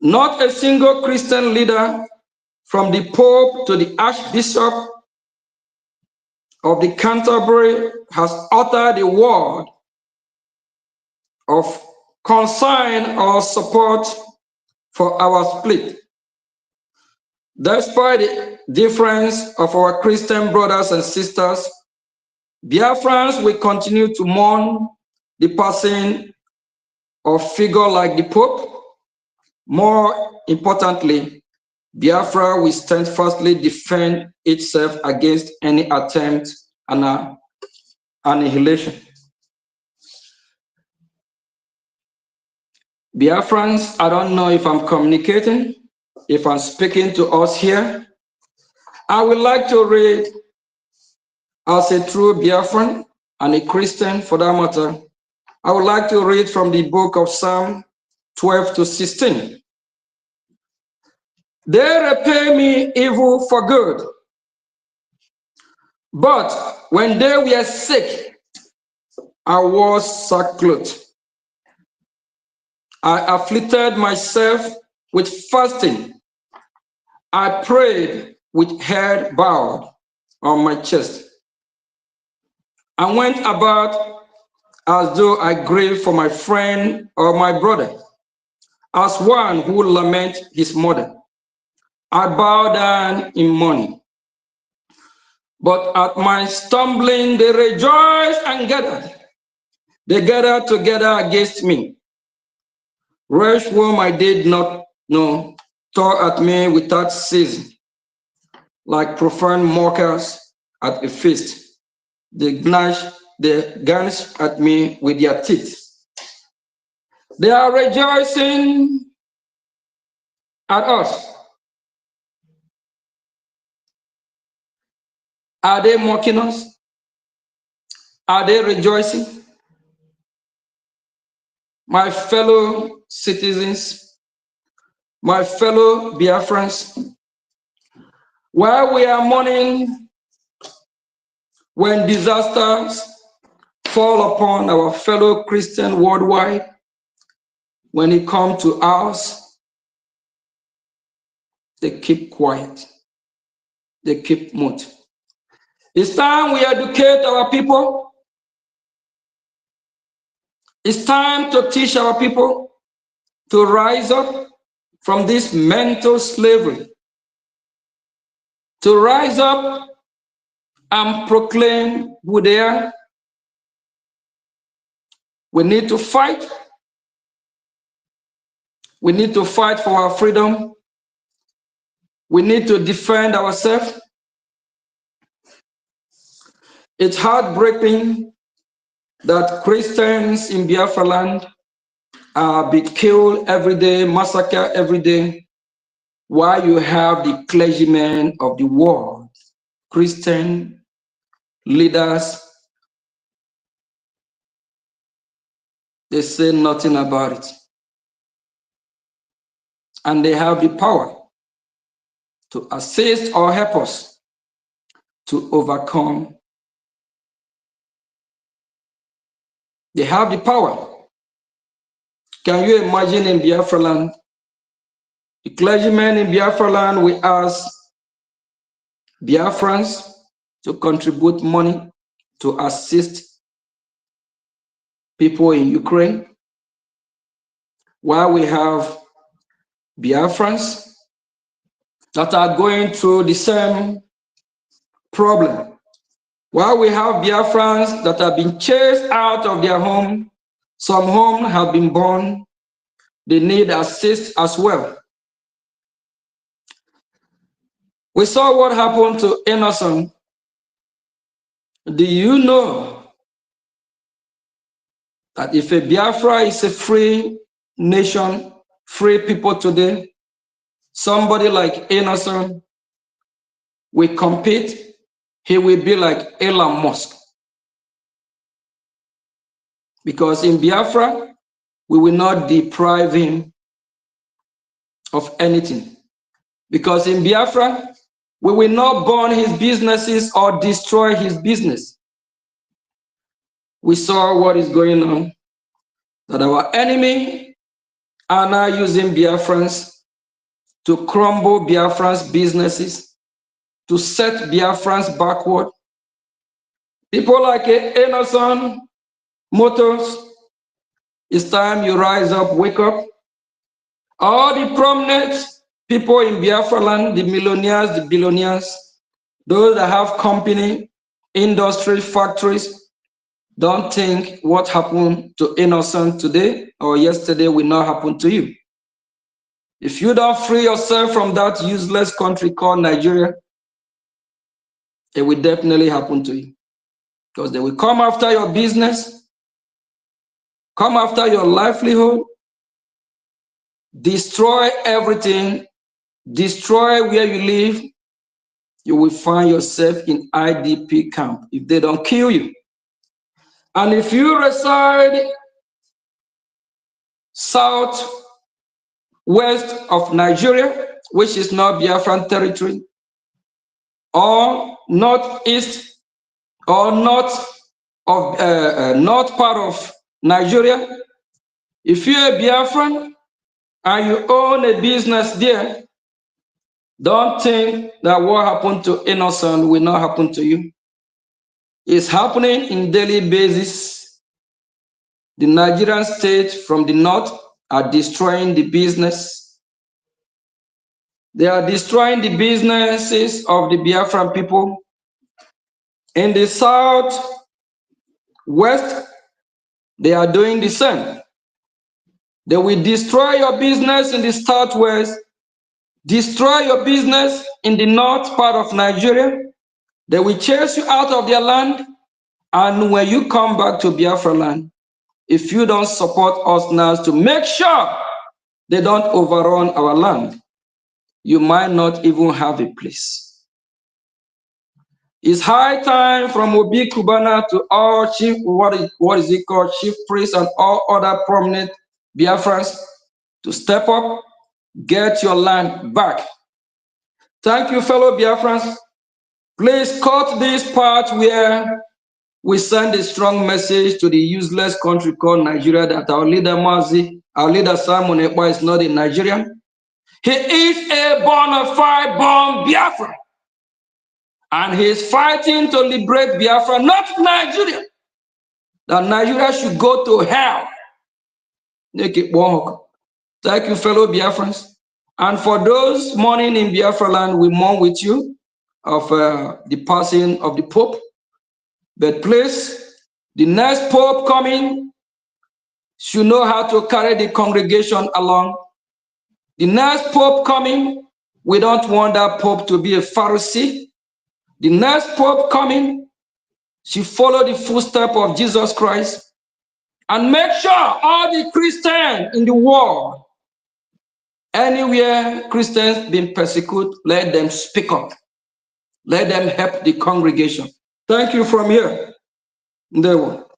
Speaker 6: not a single Christian leader from the Pope to the Archbishop of the Canterbury has uttered a word of concern or support for our split. Despite the difference of our Christian brothers and sisters, Biafrans will continue to mourn the passing of figure like the Pope. More importantly, Biafra will steadfastly defend itself against any attempt at annihilation. Biafrans, I don't know if I'm communicating, if I'm speaking to us here. I would like to read, as a true Biafran and a Christian for that matter, I would like to read from the book of Psalm 12 to 16. They repay me evil for good, but when they were sick, I wore sackcloth. I afflicted myself with fasting. I prayed with head bowed on my chest. I went about as though I grieved for my friend or my brother, as one who laments his mother. I bowed down in mourning. But at my stumbling, they rejoiced and gathered. They gathered together against me. Rash whom I did not know tore at me without ceasing, like profane mockers at a feast. They gnashed at me with their teeth. They are rejoicing at us. Are they mocking us? Are they rejoicing? My fellow citizens, my fellow Biafrans, while we are mourning when disasters fall upon our fellow Christian worldwide, when it comes to ours, they keep quiet. They keep mute. It's time we educate our people. It's time to teach our people to rise up from this mental slavery, to rise up and proclaim who they are. We need to fight. We need to fight for our freedom. We need to defend ourselves. It's heartbreaking that Christians in Biafra land are being killed every day, massacred every day, while you have the clergymen of the world, Christian leaders, they say nothing about it. And they have the power to assist or help us to overcome. They have the power. Can you imagine in Biafra land, the clergymen in Biafra land will ask Biafrans to contribute money to assist people in Ukraine, while we have Biafrans that are going through the same problem. While we have Biafrans that have been chased out of their home, some homes have been burned, they need assist as well. We saw what happened to Innocent. Do you know that if a Biafra is a free nation, free people today, somebody like Innocent will compete, he will be like Elon Musk. Because in Biafra, we will not deprive him of anything. Because in Biafra, we will not burn his businesses or destroy his business. We saw what is going on, that our enemy are now using Biafrans to crumble Biafrans' businesses, to set Biafrans backward. People like Innocent Motors, it's time you rise up, wake up. All the prominent people in Biafra land, the millionaires, the billionaires, those that have company, industry, factories, don't think what happened to Innocent today or yesterday will not happen to you. If you don't free yourself from that useless country called Nigeria, it will definitely happen to you. Because they will come after your business, come after your livelihood, destroy everything, destroy where you live. You will find yourself in IDP camp if they don't kill you. And if you reside southwest of Nigeria, which is not Biafran territory, or northeast or north part of Nigeria, if you're a Biafran and you own a business there, don't think that what happened to Innocent will not happen to you. It's happening in daily basis. The Nigerian state from the north are destroying the business. They are destroying the businesses of the Biafran people. In the south west, they are doing the same. They will destroy your business in the southwest, destroy your business in the north part of Nigeria. They will chase you out of their land. And when you come back to Biafra land, if you don't support us now to make sure they don't overrun our land, you might not even have a place. It's high time from Obi Kubana to all chief, what is it called, chief priests and all other prominent Biafrans to step up, get your land back. Thank you, fellow Biafrans. Please cut this part where we send a strong message to the useless country called Nigeria that our leader Mazi, our leader Simon Ekpa is not a Nigerian. He is a bona fide born Biafran. And he is fighting to liberate Biafra, not Nigeria. That Nigeria should go to hell. Thank you, fellow Biafrans. And for those mourning in Biafra land, we mourn with you of the passing of the Pope. But please, the next Pope coming should know how to carry the congregation along. The next Pope coming We don't want that Pope to be a Pharisee. The next Pope coming should follow the footsteps of Jesus Christ and make sure all the Christians in the world, anywhere Christians being persecuted, let them speak up. Let them help the congregation. Thank you from here. Ndewo.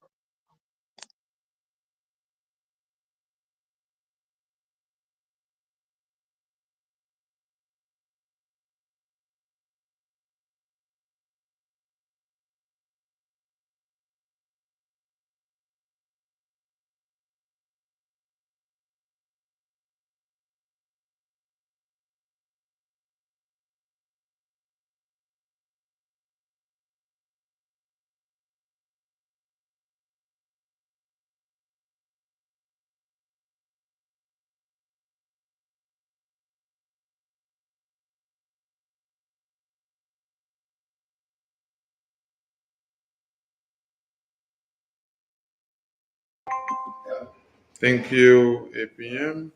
Speaker 8: Thank you, APM.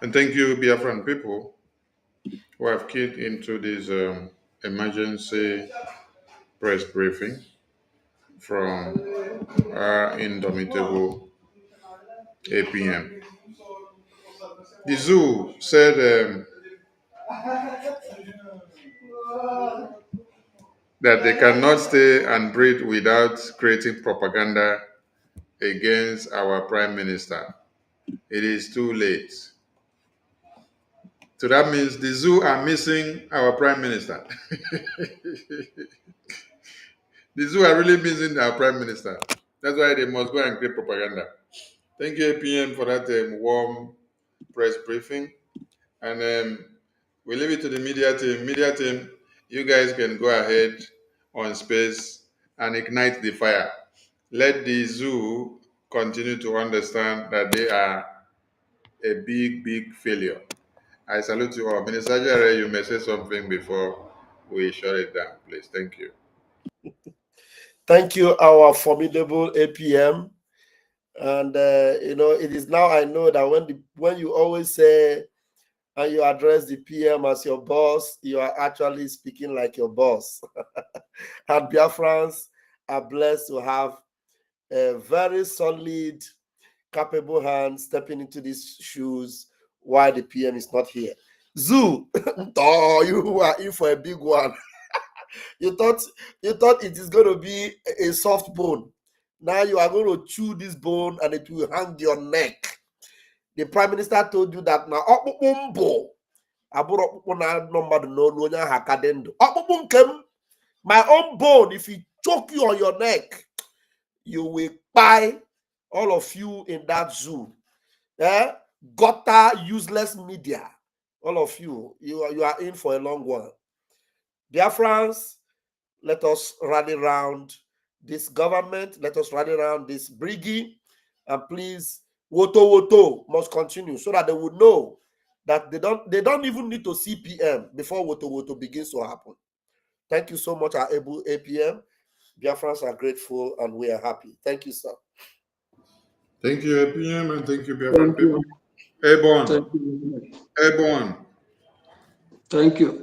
Speaker 8: And thank you, Biafran people, who have keyed into this emergency press briefing from our indomitable APM. The zoo said that they cannot stay and breathe without creating propaganda against our prime minister. It is too late. So that means the zoo are missing our prime minister. The zoo are really missing our prime minister. That's why they must go and create propaganda. Thank you, APM, for that warm press briefing. And we leave it to the media team. Media team, you guys can go ahead on space and ignite the fire. Let the zoo continue to understand that they are a big, big failure. I salute you all. Minister Jare, you may say something before we shut it down, please. Thank you.
Speaker 9: Thank you, our formidable APM. And it is now I know that when you always say and you address the PM as your boss, you are actually speaking like your boss. And Biafrans are blessed to have a very solid, capable hand stepping into these shoes while the PM is not here. Zoo, oh, you are in for a big one. You thought it is going to be a soft bone. Now you are going to chew this bone and it will hang your neck. The prime minister told you that now my own bone, if he choke you on your neck, you will buy all of you in that zoo. Gutter, useless media, all of you are in for a long one. Dear friends, let us rally around this government. Let us rally around this Brgie. And please, Woto must continue so that they would know that they don't even need to see PM before Woto begins to happen. Thank you so much, our able APM. Biafrans are grateful and we are happy. Thank you, sir.
Speaker 8: Thank you, APM, and thank you, Biafran people. Airborne.
Speaker 6: Thank you.
Speaker 8: Airborne.
Speaker 6: Thank you.